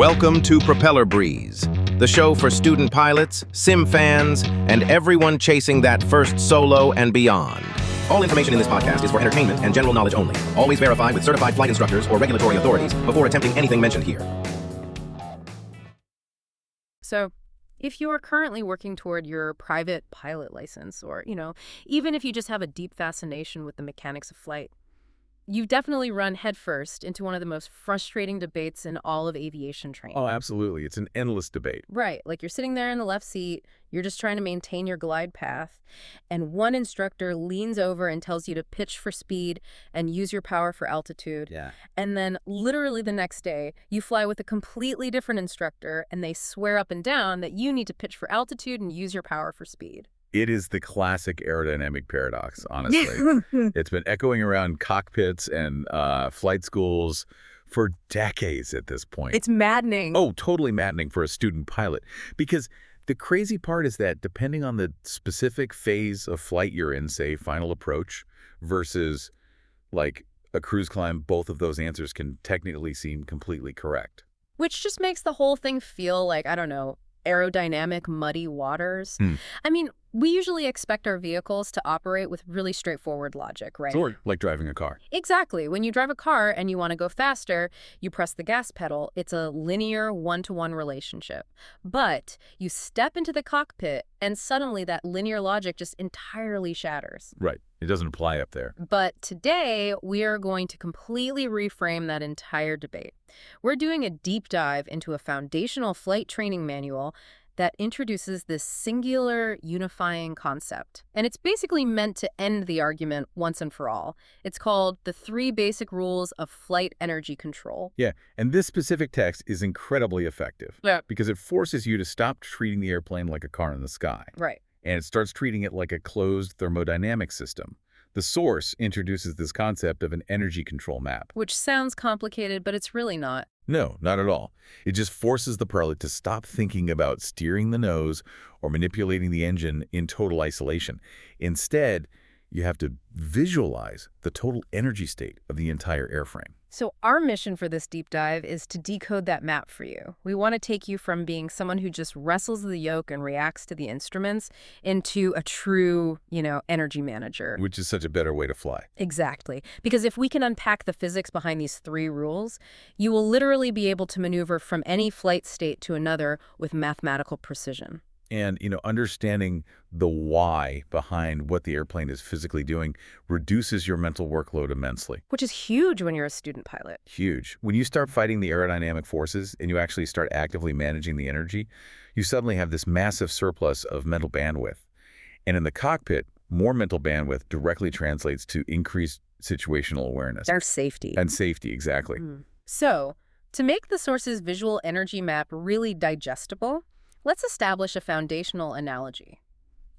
Welcome to Propeller Breeze, the show for student pilots, sim fans, and everyone chasing that first solo and beyond. All information in this podcast is for entertainment and general knowledge only. Always verify with certified flight instructors or regulatory authorities before attempting anything mentioned here. So, if you are currently working toward your private pilot license, or, even if you just have a deep fascination with the mechanics of flight, you've definitely run headfirst into one of the most frustrating debates in all of aviation training. Oh, absolutely. It's an endless debate. Right. Like, you're sitting there in the left seat, you're just trying to maintain your glide path, and one instructor leans over and tells you to pitch for speed and use your power for altitude. Yeah. And then literally the next day, you fly with a completely different instructor, and they swear up and down that you need to pitch for altitude and use your power for speed. It is the classic aerodynamic paradox, honestly. It's been echoing around cockpits and flight schools for decades at this point. It's maddening. Oh, totally maddening for a student pilot. Because the crazy part is that depending on the specific phase of flight you're in, say final approach versus like a cruise climb, both of those answers can technically seem completely correct. Which just makes the whole thing feel like, I don't know, aerodynamic muddy waters. I mean, we usually expect our vehicles to operate with really straightforward logic, right? Or like driving a car. Exactly. When you drive a car and you want to go faster, you press the gas pedal. It's a linear one-to-one relationship. But you step into the cockpit and suddenly that linear logic just entirely shatters. Right. It doesn't apply up there. But today, we are going to completely reframe that entire debate. We're doing a deep dive into a foundational flight training manual that introduces this singular unifying concept. And it's basically meant to end the argument once and for all. It's called The 3 Basic Rules of Flight Energy Control. Yeah, and this specific text is incredibly effective. Yeah. Because it forces you to stop treating the airplane like a car in the sky. Right. And it starts treating it like a closed thermodynamic system. The source introduces this concept of an energy control map. Which sounds complicated, but it's really not. No, not at all. It just forces the pilot to stop thinking about steering the nose or manipulating the engine in total isolation. Instead, you have to visualize the total energy state of the entire airframe. So our mission for this deep dive is to decode that map for you. We want to take you from being someone who just wrestles the yoke and reacts to the instruments into a true, energy manager. Which is such a better way to fly. Exactly. Because if we can unpack the physics behind these 3 rules, you will literally be able to maneuver from any flight state to another with mathematical precision. And, understanding the why behind what the airplane is physically doing reduces your mental workload immensely. Which is huge when you're a student pilot. Huge. When you start fighting the aerodynamic forces and you actually start actively managing the energy, you suddenly have this massive surplus of mental bandwidth. And in the cockpit, more mental bandwidth directly translates to increased situational awareness. There's safety. And safety, exactly. So, to make the source's visual energy map really digestible, let's establish a foundational analogy.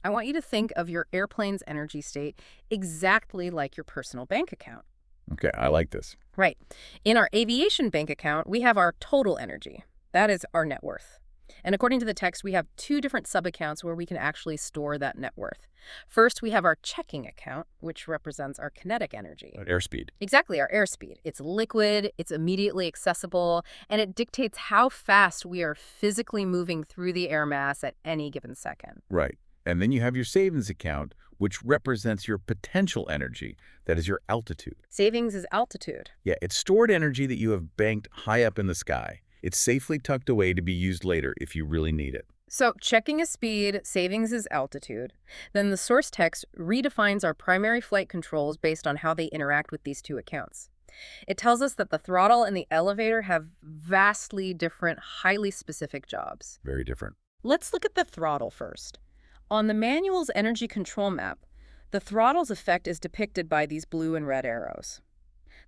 I want you to think of your airplane's energy state exactly like your personal bank account. Okay, I like this. Right. In our aviation bank account, we have our total energy. That is our net worth. And according to the text, we have 2 different sub-accounts where we can actually store that net worth. First, we have our checking account, which represents our kinetic energy. Airspeed. Exactly, our airspeed. It's liquid, it's immediately accessible, and it dictates how fast we are physically moving through the air mass at any given second. Right. And then you have your savings account, which represents your potential energy. That is your altitude. Savings is altitude. Yeah, it's stored energy that you have banked high up in the sky. It's safely tucked away to be used later if you really need it. So checking is speed, savings is altitude. Then the source text redefines our primary flight controls based on how they interact with these 2 accounts. It tells us that the throttle and the elevator have vastly different, highly specific jobs. Very different. Let's look at the throttle first. On the manual's energy control map, the throttle's effect is depicted by these blue and red arrows.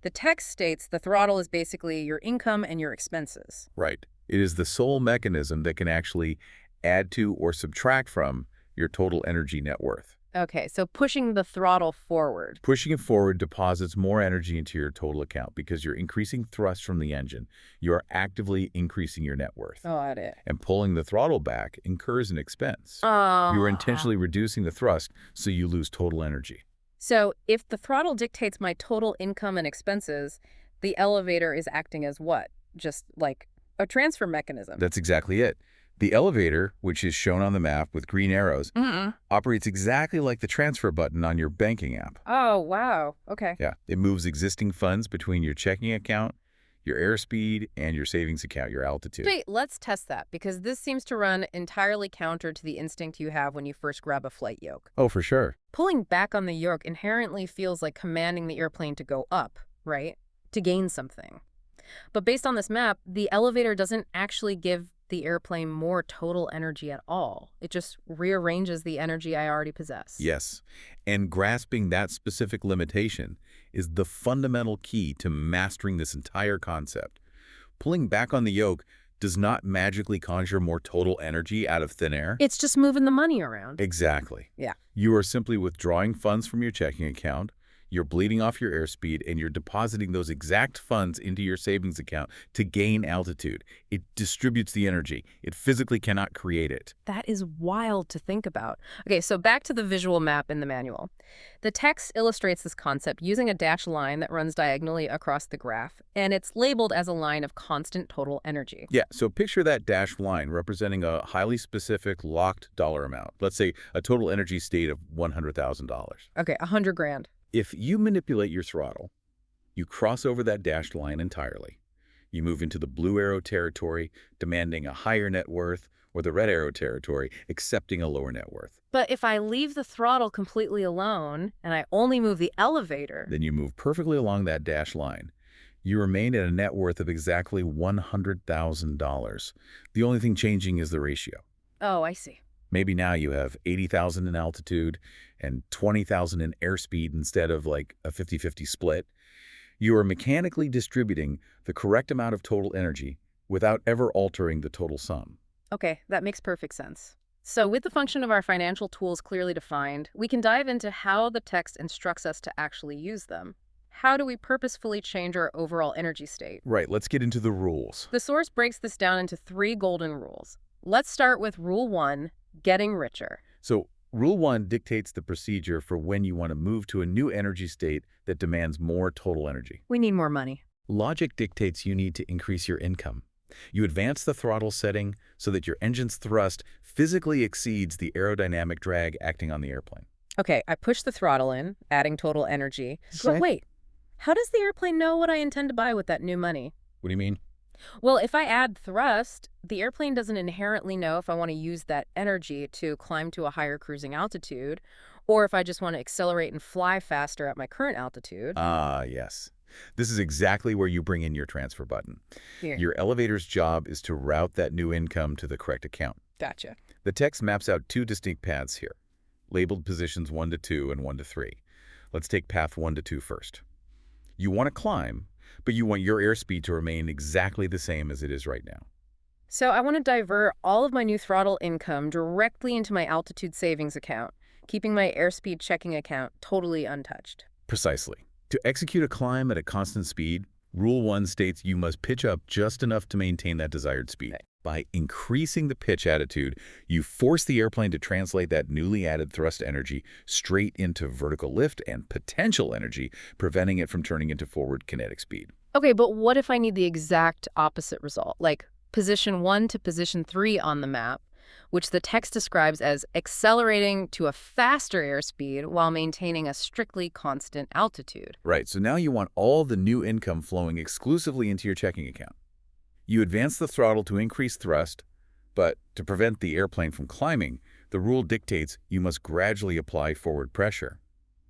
The text states the throttle is basically your income and your expenses. Right. It is the sole mechanism that can actually add to or subtract from your total energy net worth. Okay, so pushing the throttle forward. Pushing it forward deposits more energy into your total account because you're increasing thrust from the engine. You're actively increasing your net worth. Got it. And pulling the throttle back incurs an expense. You are intentionally reducing the thrust, so you lose total energy. So if the throttle dictates my total income and expenses, the elevator is acting as what? Just like a transfer mechanism. That's exactly it. The elevator, which is shown on the map with green arrows, operates exactly like the transfer button on your banking app. Oh, wow. Okay. Yeah, it moves existing funds between your checking account, your airspeed, and your savings account, your altitude. Wait, let's test that, because this seems to run entirely counter to the instinct you have when you first grab a flight yoke. Oh, for sure. Pulling back on the yoke inherently feels like commanding the airplane to go up, right? To gain something. But based on this map, the elevator doesn't actually give the airplane more total energy at all. It just rearranges the energy I already possess. Yes, and grasping that specific limitation is the fundamental key to mastering this entire concept. Pulling back on the yoke does not magically conjure more total energy out of thin air. It's just moving the money around. Exactly. Yeah. You are simply withdrawing funds from your checking account, you're bleeding off your airspeed, and you're depositing those exact funds into your savings account to gain altitude. It distributes the energy. It physically cannot create it. That is wild to think about. Okay, so back to the visual map in the manual. The text illustrates this concept using a dashed line that runs diagonally across the graph, and it's labeled as a line of constant total energy. Yeah, so picture that dashed line representing a highly specific locked dollar amount. Let's say a total energy state of $100,000. Okay, 100 grand. If you manipulate your throttle, you cross over that dashed line entirely. You move into the blue arrow territory, demanding a higher net worth, or the red arrow territory, accepting a lower net worth. But if I leave the throttle completely alone, and I only move the elevator... Then you move perfectly along that dashed line. You remain at a net worth of exactly $100,000. The only thing changing is the ratio. Oh, I see. Maybe now you have 80,000 in altitude and 20,000 in airspeed instead of like a 50-50 split. You are mechanically distributing the correct amount of total energy without ever altering the total sum. Okay, that makes perfect sense. So with the function of our financial tools clearly defined, we can dive into how the text instructs us to actually use them. How do we purposefully change our overall energy state? Right, let's get into the rules. The source breaks this down into 3 golden rules. Let's start with Rule 1, getting richer. So Rule 1 dictates the procedure for when you want to move to a new energy state that demands more total energy. We need more money. Logic dictates you need to increase your income. You advance the throttle setting so that your engine's thrust physically exceeds the aerodynamic drag acting on the airplane. Okay, I push the throttle in, adding total energy. But Okay. wait, how does the airplane know what I intend to buy with that new money? What do you mean? Well, if I add thrust, the airplane doesn't inherently know if I want to use that energy to climb to a higher cruising altitude, or if I just want to accelerate and fly faster at my current altitude. Ah, yes. This is exactly where you bring in your transfer button. Here. Your elevator's job is to route that new income to the correct account. Gotcha. The text maps out 2 distinct paths here, labeled positions 1 to 2 and 1 to 3. Let's take path 1 to 2 first. You want to climb, but you want your airspeed to remain exactly the same as it is right now. So I want to divert all of my new throttle income directly into my altitude savings account, keeping my airspeed checking account totally untouched. Precisely. To execute a climb at a constant speed, Rule 1 states you must pitch up just enough to maintain that desired speed. Okay. By increasing the pitch attitude, you force the airplane to translate that newly added thrust energy straight into vertical lift and potential energy, preventing it from turning into forward kinetic speed. Okay, but what if I need the exact opposite result, like position 1 to position 3 on the map, which the text describes as accelerating to a faster airspeed while maintaining a strictly constant altitude? Right, so now you want all the new income flowing exclusively into your checking account. You advance the throttle to increase thrust, but to prevent the airplane from climbing, the rule dictates you must gradually apply forward pressure.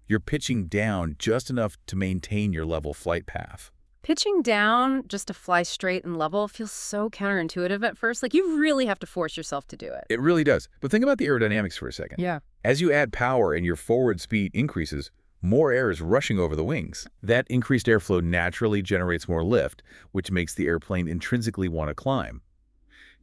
You're pitching down just enough to maintain your level flight path. Pitching down just to fly straight and level feels so counterintuitive at first. Like, you really have to force yourself to do it. It really does. But think about the aerodynamics for a second. Yeah. As you add power and your forward speed increases, more air is rushing over the wings. That increased airflow naturally generates more lift, which makes the airplane intrinsically want to climb.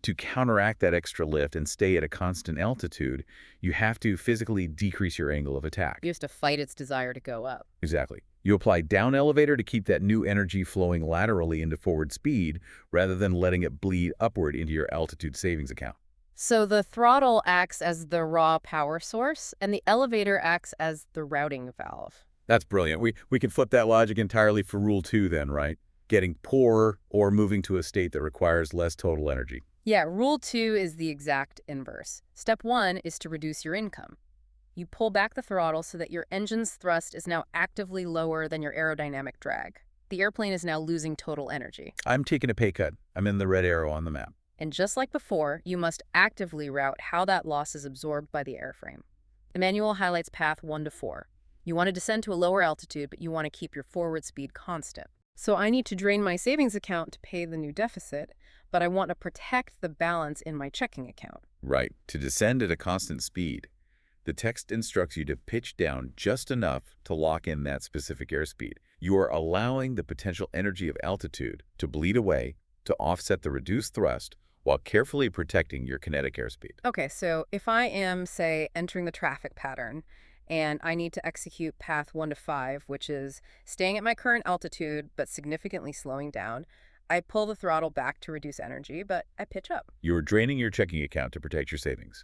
To counteract that extra lift and stay at a constant altitude, you have to physically decrease your angle of attack. You have to fight its desire to go up. Exactly. You apply down elevator to keep that new energy flowing laterally into forward speed rather than letting it bleed upward into your altitude savings account. So the throttle acts as the raw power source, and the elevator acts as the routing valve. That's brilliant. We can flip that logic entirely for Rule 2 then, right? getting poorer or moving to a state that requires less total energy. Yeah, rule 2 is the exact inverse. Step 1 is to reduce your income. You pull back the throttle so that your engine's thrust is now actively lower than your aerodynamic drag. The airplane is now losing total energy. I'm taking a pay cut. I'm in the red arrow on the map. And just like before, you must actively route how that loss is absorbed by the airframe. The manual highlights path 1 to 4. You want to descend to a lower altitude, but you want to keep your forward speed constant. So I need to drain my savings account to pay the new deficit, but I want to protect the balance in my checking account. Right. To descend at a constant speed, the text instructs you to pitch down just enough to lock in that specific airspeed. You are allowing the potential energy of altitude to bleed away to offset the reduced thrust while carefully protecting your kinetic airspeed. Okay, so if I am, say, entering the traffic pattern and I need to execute path 1 to 5, which is staying at my current altitude but significantly slowing down, I pull the throttle back to reduce energy, but I pitch up. You are draining your checking account to protect your savings.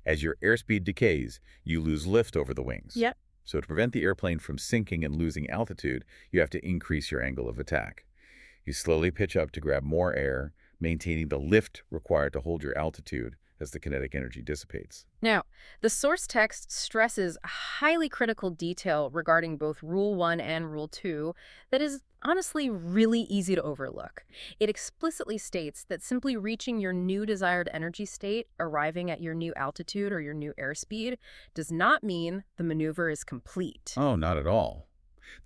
As your airspeed decays, you lose lift over the wings. Yep. So to prevent the airplane from sinking and losing altitude, you have to increase your angle of attack. You slowly pitch up to grab more air, maintaining the lift required to hold your altitude as the kinetic energy dissipates. Now, the source text stresses a highly critical detail regarding both Rule 1 and Rule 2 that is honestly really easy to overlook. It explicitly states that simply reaching your new desired energy state, arriving at your new altitude or your new airspeed, does not mean the maneuver is complete. Oh, not at all.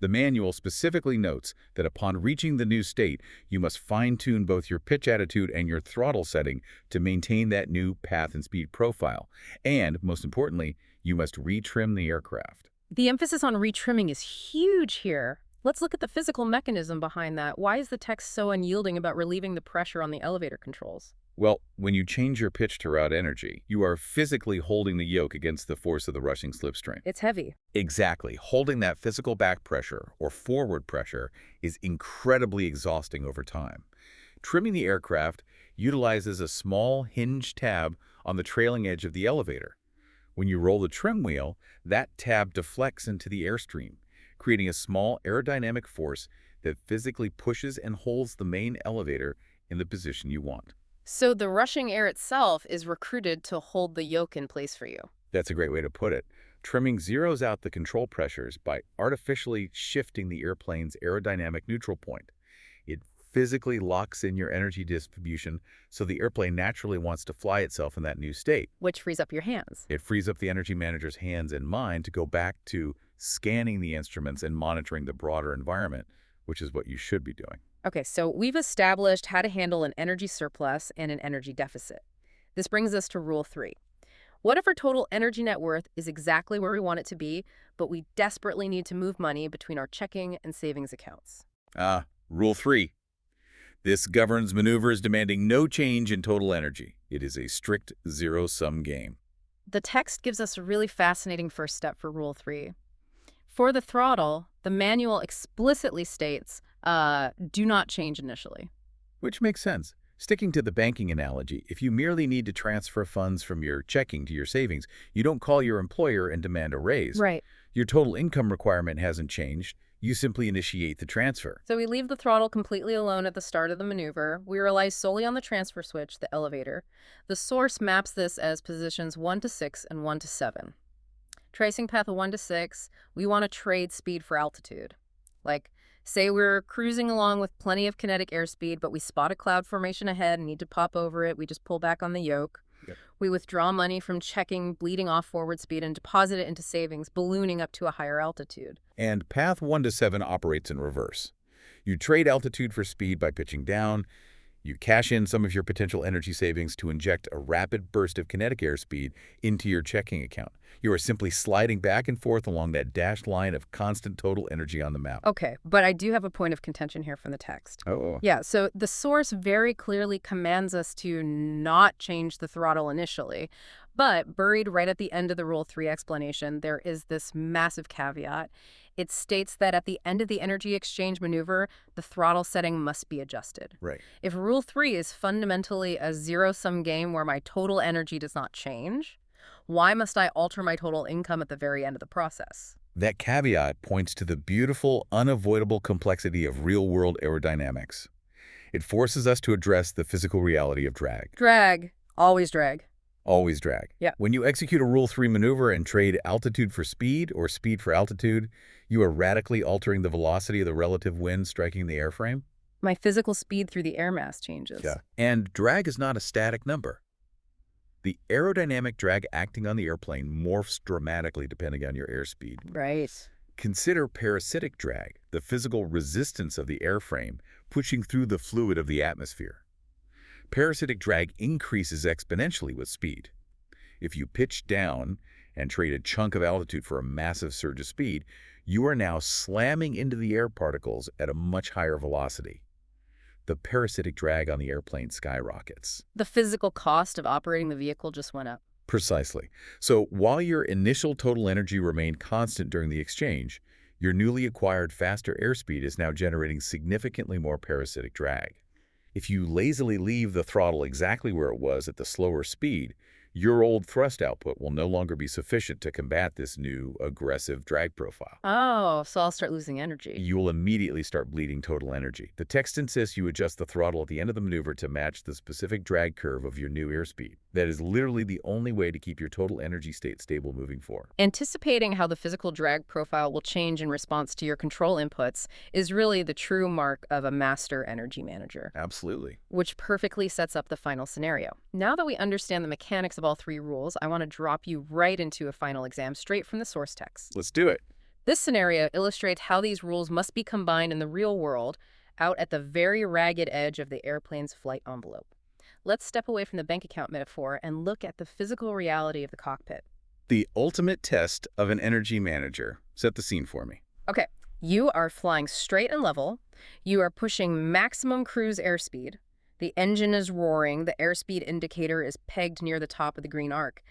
The manual specifically notes that upon reaching the new state, you must fine-tune both your pitch attitude and your throttle setting to maintain that new path and speed profile. And, most importantly, you must retrim the aircraft. The emphasis on retrimming is huge here. Let's look at the physical mechanism behind that. Why is the text so unyielding about relieving the pressure on the elevator controls? Well, when you change your pitch to route energy, you are physically holding the yoke against the force of the rushing slipstream. It's heavy. Exactly. Holding that physical back pressure, or forward pressure, is incredibly exhausting over time. Trimming the aircraft utilizes a small hinge tab on the trailing edge of the elevator. When you roll the trim wheel, that tab deflects into the airstream, creating a small aerodynamic force that physically pushes and holds the main elevator in the position you want. So the rushing air itself is recruited to hold the yoke in place for you. That's a great way to put it. Trimming zeroes out the control pressures by artificially shifting the airplane's aerodynamic neutral point. It physically locks in your energy distribution so the airplane naturally wants to fly itself in that new state. Which frees up your hands. It frees up the energy manager's hands and mind to go back to scanning the instruments and monitoring the broader environment, which is what you should be doing. Okay, so we've established how to handle an energy surplus and an energy deficit. This brings us to Rule 3. What if our total energy net worth is exactly where we want it to be, but we desperately need to move money between our checking and savings accounts? Rule 3. This governs maneuvers demanding no change in total energy. It is a strict zero-sum game. The text gives us a really fascinating first step for Rule 3. For the throttle, the manual explicitly states, do not change initially. Which makes sense. Sticking to the banking analogy, if you merely need to transfer funds from your checking to your savings, you don't call your employer and demand a raise. Right. Your total income requirement hasn't changed. You simply initiate the transfer. So we leave the throttle completely alone at the start of the maneuver. We rely solely on the transfer switch, the elevator. The source maps this as positions 1 to 6 and 1 to 7. Tracing path 1 to 6, we want to trade speed for altitude. Like, say we're cruising along with plenty of kinetic airspeed, but we spot a cloud formation ahead and need to pop over it. We just pull back on the yoke. Yep. We withdraw money from checking, bleeding off forward speed, and deposit it into savings, ballooning up to a higher altitude. And path 1 to 7 operates in reverse. You trade altitude for speed by pitching down. You cash in some of your potential energy savings to inject a rapid burst of kinetic airspeed into your checking account. You are simply sliding back and forth along that dashed line of constant total energy on the map. Okay, but I do have a point of contention here from the text. Oh. Yeah, so the source very clearly commands us to not change the throttle initially, but buried right at the end of the Rule 3 explanation, there is this massive caveat. It states that at the end of the energy exchange maneuver, the throttle setting must be adjusted. Right. If Rule 3 is fundamentally a zero-sum game where my total energy does not change, why must I alter my total income at the very end of the process? That caveat points to the beautiful, unavoidable complexity of real-world aerodynamics. It forces us to address the physical reality of drag. Drag. Always drag. Always drag. Yeah. When you execute a Rule 3 maneuver and trade altitude for speed or speed for altitude, you are radically altering the velocity of the relative wind striking the airframe. My physical speed through the air mass changes. Yeah. And drag is not a static number. The aerodynamic drag acting on the airplane morphs dramatically depending on your airspeed. Right. Consider parasitic drag, the physical resistance of the airframe pushing through the fluid of the atmosphere. Parasitic drag increases exponentially with speed. If you pitch down and trade a chunk of altitude for a massive surge of speed, you are now slamming into the air particles at a much higher velocity. The parasitic drag on the airplane skyrockets. The physical cost of operating the vehicle just went up. Precisely. So while your initial total energy remained constant during the exchange, your newly acquired faster airspeed is now generating significantly more parasitic drag. If you lazily leave the throttle exactly where it was at the slower speed, your old thrust output will no longer be sufficient to combat this new, aggressive drag profile. Oh, so I'll start losing energy. You will immediately start bleeding total energy. The text insists you adjust the throttle at the end of the maneuver to match the specific drag curve of your new airspeed. That is literally the only way to keep your total energy state stable moving forward. Anticipating how the physical drag profile will change in response to your control inputs is really the true mark of a master energy manager. Absolutely. Which perfectly sets up the final scenario. Now that we understand the mechanics of all three rules, I want to drop you right into a final exam straight from the source text. Let's do it. This scenario illustrates how these rules must be combined in the real world out at the very ragged edge of the airplane's flight envelope. Let's step away from the bank account metaphor and look at the physical reality of the cockpit. The ultimate test of an energy manager. Set the scene for me. Okay, you are flying straight and level. You are pushing maximum cruise airspeed. The engine is roaring. The airspeed indicator is pegged near the top of the green arc.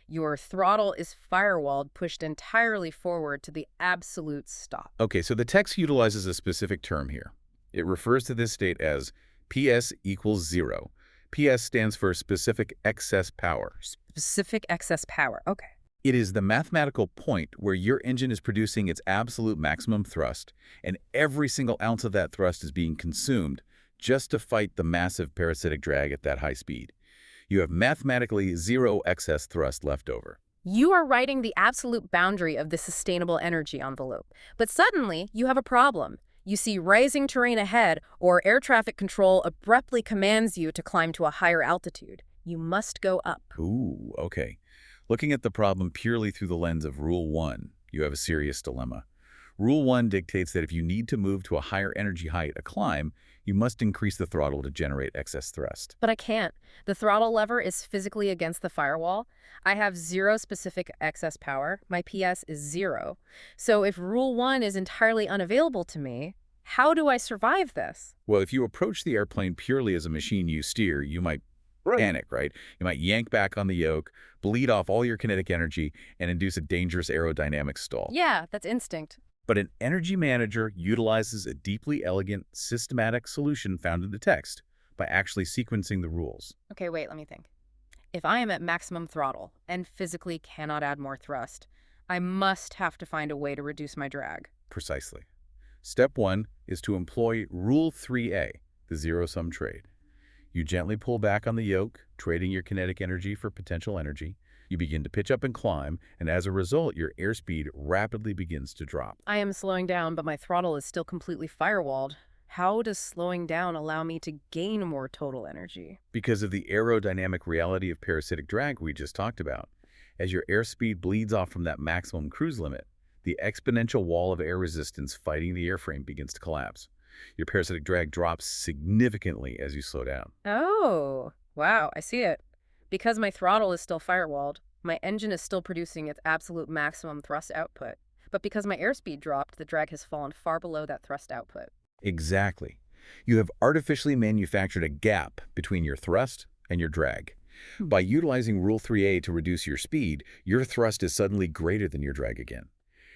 Your throttle is firewalled, pushed entirely forward to the absolute stop. Okay, so the text utilizes a specific term here. It refers to this state as PS equals 0. PS stands for specific excess power. Specific excess power. Okay. It is the mathematical point where your engine is producing its absolute maximum thrust, and every single ounce of that thrust is being consumed just to fight the massive parasitic drag at that high speed. You have mathematically zero excess thrust left over. You are writing the absolute boundary of the sustainable energy envelope. But suddenly, you have a problem. You see rising terrain ahead, or air traffic control abruptly commands you to climb to a higher altitude. You must go up. Ooh, okay. Looking at the problem purely through the lens of Rule 1, you have a serious dilemma. Rule 1 dictates that if you need to move to a higher energy height, a climb, you must increase the throttle to generate excess thrust. But I can't. The throttle lever is physically against the firewall. I have zero specific excess power. My PS is 0. So if Rule 1 is entirely unavailable to me, how do I survive this? Well, if you approach the airplane purely as a machine you steer, you might panic, right? You might yank back on the yoke, bleed off all your kinetic energy, and induce a dangerous aerodynamic stall. Yeah, that's instinct. But an energy manager utilizes a deeply elegant, systematic solution found in the text by actually sequencing the rules. Okay, wait, let me think. If I am at maximum throttle and physically cannot add more thrust, I must have to find a way to reduce my drag. Precisely. Step 1 is to employ Rule 3A, the zero-sum trade. You gently pull back on the yoke, trading your kinetic energy for potential energy. You begin to pitch up and climb, and as a result, your airspeed rapidly begins to drop. I am slowing down, but my throttle is still completely firewalled. How does slowing down allow me to gain more total energy? Because of the aerodynamic reality of parasitic drag we just talked about. As your airspeed bleeds off from that maximum cruise limit, the exponential wall of air resistance fighting the airframe begins to collapse. Your parasitic drag drops significantly as you slow down. Oh, wow, I see it. Because my throttle is still firewalled, my engine is still producing its absolute maximum thrust output. But because my airspeed dropped, the drag has fallen far below that thrust output. Exactly. You have artificially manufactured a gap between your thrust and your drag. By utilizing Rule 3A to reduce your speed, your thrust is suddenly greater than your drag again.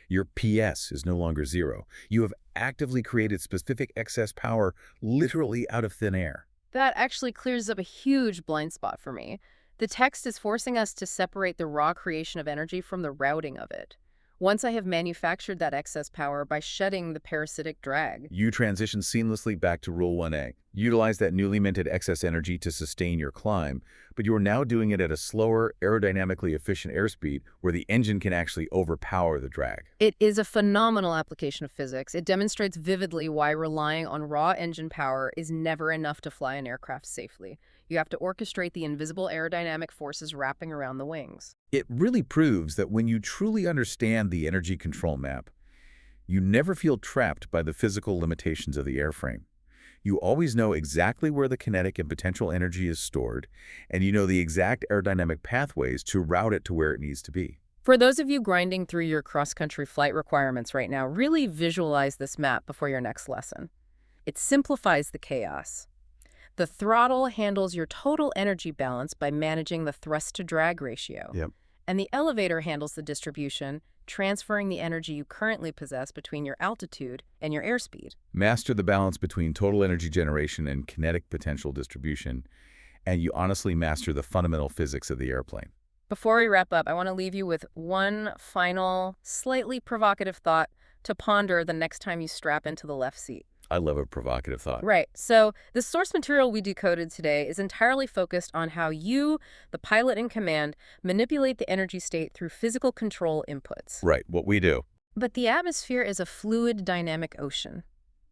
Your PS is no longer 0. You have actively created specific excess power literally out of thin air. That actually clears up a huge blind spot for me. The text is forcing us to separate the raw creation of energy from the routing of it. once I have manufactured that excess power by shedding the parasitic drag. You transition seamlessly back to Rule 1A. Utilize that newly minted excess energy to sustain your climb, but you are now doing it at a slower, aerodynamically efficient airspeed where the engine can actually overpower the drag. It is a phenomenal application of physics. It demonstrates vividly why relying on raw engine power is never enough to fly an aircraft safely. You have to orchestrate the invisible aerodynamic forces wrapping around the wings. It really proves that when you truly understand the energy control map, you never feel trapped by the physical limitations of the airframe. You always know exactly where the kinetic and potential energy is stored, and you know the exact aerodynamic pathways to route it to where it needs to be. For those of you grinding through your cross-country flight requirements right now, really visualize this map before your next lesson. It simplifies the chaos. The throttle handles your total energy balance by managing the thrust-to-drag ratio. Yep. And the elevator handles the distribution, transferring the energy you currently possess between your altitude and your airspeed. Master the balance between total energy generation and kinetic potential distribution, and you honestly master the fundamental physics of the airplane. Before we wrap up, I want to leave you with one final, slightly provocative thought to ponder the next time you strap into the left seat. I love a provocative thought. Right. So the source material we decoded today is entirely focused on how you, the pilot in command, manipulate the energy state through physical control inputs. Right, what we do. But the atmosphere is a fluid, dynamic ocean.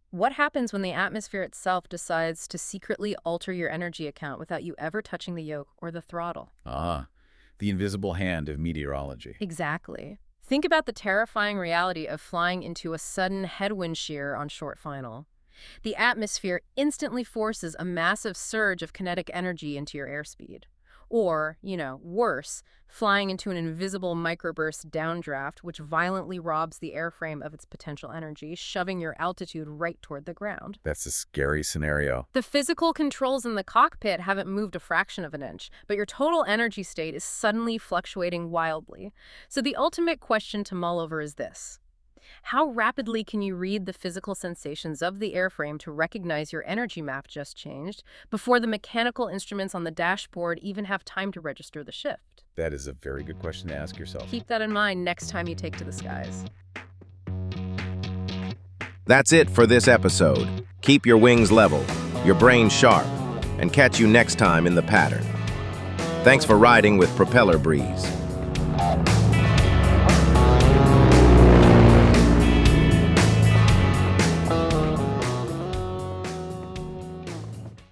What happens when the atmosphere itself decides to secretly alter your energy account without you ever touching the yoke or the throttle? The invisible hand of meteorology. Exactly. Think about the terrifying reality of flying into a sudden headwind shear on short final. The atmosphere instantly forces a massive surge of kinetic energy into your airspeed. Or, worse, flying into an invisible microburst downdraft which violently robs the airframe of its potential energy, shoving your altitude right toward the ground. That's a scary scenario. The physical controls in the cockpit haven't moved a fraction of an inch, but your total energy state is suddenly fluctuating wildly. So the ultimate question to mull over is this. How rapidly can you read the physical sensations of the airframe to recognize your energy map just changed before the mechanical instruments on the dashboard even have time to register the shift? That is a very good question to ask yourself. Keep that in mind next time you take to the skies. That's it for this episode. Keep your wings level, your brain sharp, and catch you next time in the pattern. Thanks for riding with Propeller Breeze.